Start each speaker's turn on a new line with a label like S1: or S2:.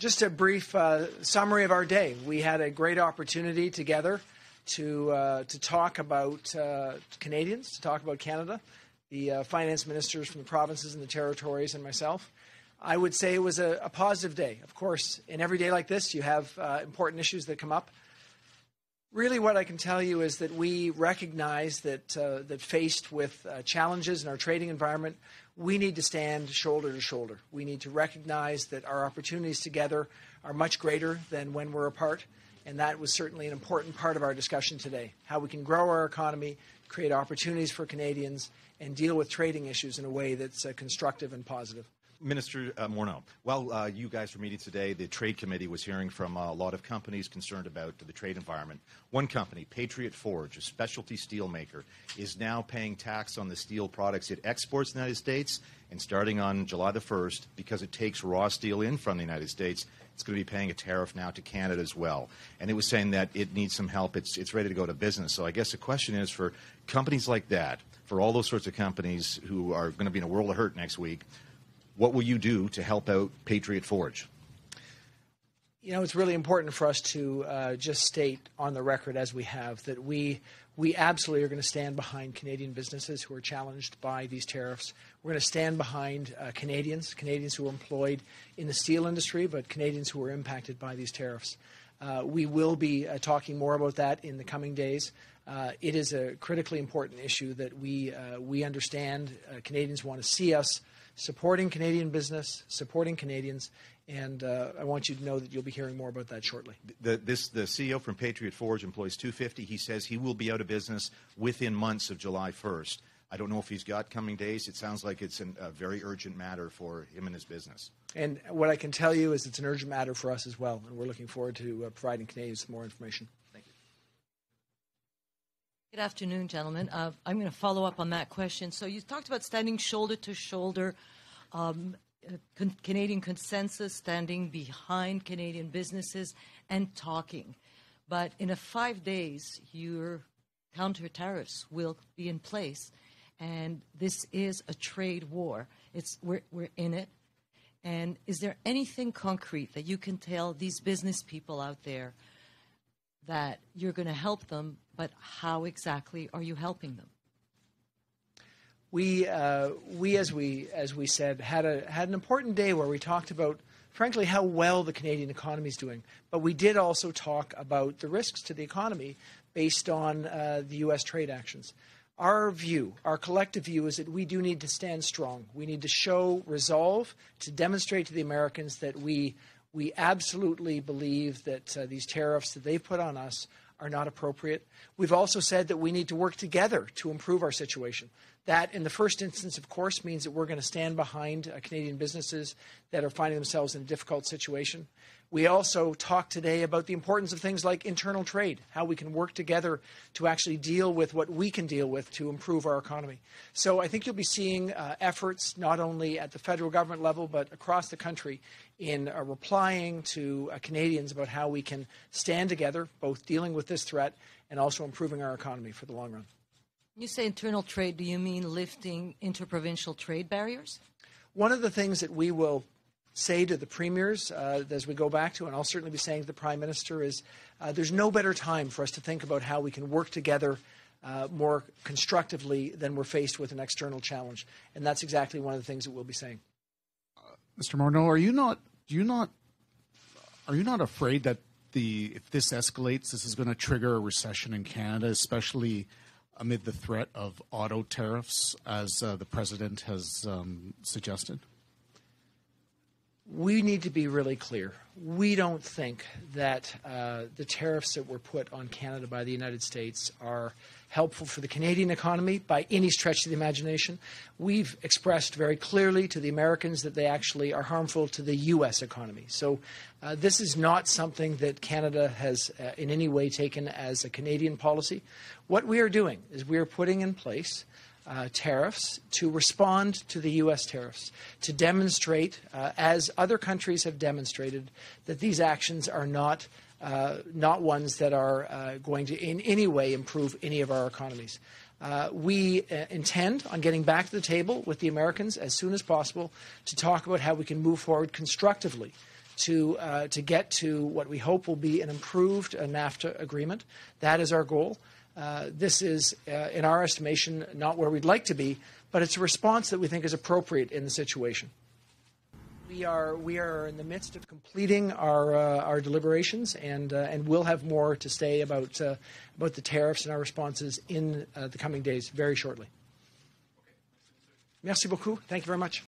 S1: Just a brief summary of our day. We had a great opportunity together to talk about Canadians, to talk about Canada, the finance ministers from the provinces and the territories and myself. I would say it was a positive day. Of course, in every day like this, you have important issues that come up. Really what I can tell you is that we recognize that faced with challenges in our trading environment, we need to stand shoulder to shoulder. We need to recognize that our opportunities together are much greater than when we're apart, and that was certainly an important part of our discussion today, how we can grow our economy, create opportunities for Canadians, and deal with trading issues in a way that's constructive and positive.
S2: Minister Morneau, while you guys were meeting today, the Trade Committee was hearing from a lot of companies concerned about the trade environment. One company, Patriot Forge, a specialty steel maker, is now paying tax on the steel products it exports to the United States, and starting on July the 1st, because it takes raw steel in from the United States, it's going to be paying a tariff now to Canada as well. And it was saying that it needs some help. It's ready to go to business. So I guess the question is, for companies like that, for all those sorts of companies who are going to be in a world of hurt next week, what will you do to help out Patriot Forge?
S1: You know, it's really important for us to just state on the record, as we have, that we absolutely are going to stand behind Canadian businesses who are challenged by these tariffs. We're going to stand behind Canadians who are employed in the steel industry, but Canadians who are impacted by these tariffs. We will be talking more about that in the coming days. It is a critically important issue that we understand. Canadians want to see us supporting Canadian business, supporting Canadians, and I want you to know that you'll be hearing more about that shortly. The
S2: CEO from Patriot Forge employs 250. He says he will be out of business within months of July 1st. I don't know if he's got coming days. It sounds like it's a very urgent matter for him and his business.
S1: And what I can tell you is it's an urgent matter for us as well, and we're looking forward to providing Canadians more information.
S2: Thank you.
S3: Good afternoon, gentlemen. I'm going to follow up on that question. So you talked about standing shoulder to shoulder, Canadian consensus, standing behind Canadian businesses, and talking. But in 5 days, your counter tariffs will be in place, and this is a trade war. We're in it. And is there anything concrete that you can tell these business people out there that you're going to help them, but how exactly are you helping them?
S1: We as we said, had an important day where we talked about, frankly, how well the Canadian economy is doing. But we did also talk about the risks to the economy based on the U.S. trade actions. Our view, our collective view, is that we do need to stand strong. We need to show resolve to demonstrate to the Americans that we absolutely believe that these tariffs that they've put on us are not appropriate. We've also said that we need to work together to improve our situation. That, in the first instance, of course, means that we're going to stand behind Canadian businesses that are finding themselves in a difficult situation. We also talked today about the importance of things like internal trade, how we can work together to actually deal with what we can deal with to improve our economy. So I think you'll be seeing efforts not only at the federal government level but across the country in replying to Canadians about how we can stand together, both dealing with this threat and also improving our economy for the long run.
S3: When you say internal trade, do you mean lifting interprovincial trade barriers?
S1: One of the things that we will say to the premiers as we go back to, and I'll certainly be saying to the Prime Minister, is there's no better time for us to think about how we can work together more constructively than we're faced with an external challenge. And that's exactly one of the things that we'll be saying.
S4: Mr. Morneau, are you not afraid that if this escalates, this is going to trigger a recession in Canada, especially amid the threat of auto tariffs, as the President has suggested?
S1: We need to be really clear. We don't think that the tariffs that were put on Canada by the United States are helpful for the Canadian economy by any stretch of the imagination. We've expressed very clearly to the Americans that they actually are harmful to the U.S. economy. So this is not something that Canada has in any way taken as a Canadian policy. What we are doing is we are putting in place tariffs to respond to the U.S. tariffs, to demonstrate, as other countries have demonstrated, that these actions are not ones that are going to in any way improve any of our economies. We intend on getting back to the table with the Americans as soon as possible to talk about how we can move forward constructively to get to what we hope will be an improved NAFTA agreement. That is our goal. This is, in our estimation, not where we'd like to be, but it's a response that we think is appropriate in the situation. We are in the midst of completing our deliberations, and we'll have more to say about the tariffs and our responses in the coming days, very shortly. Merci beaucoup. Thank you very much.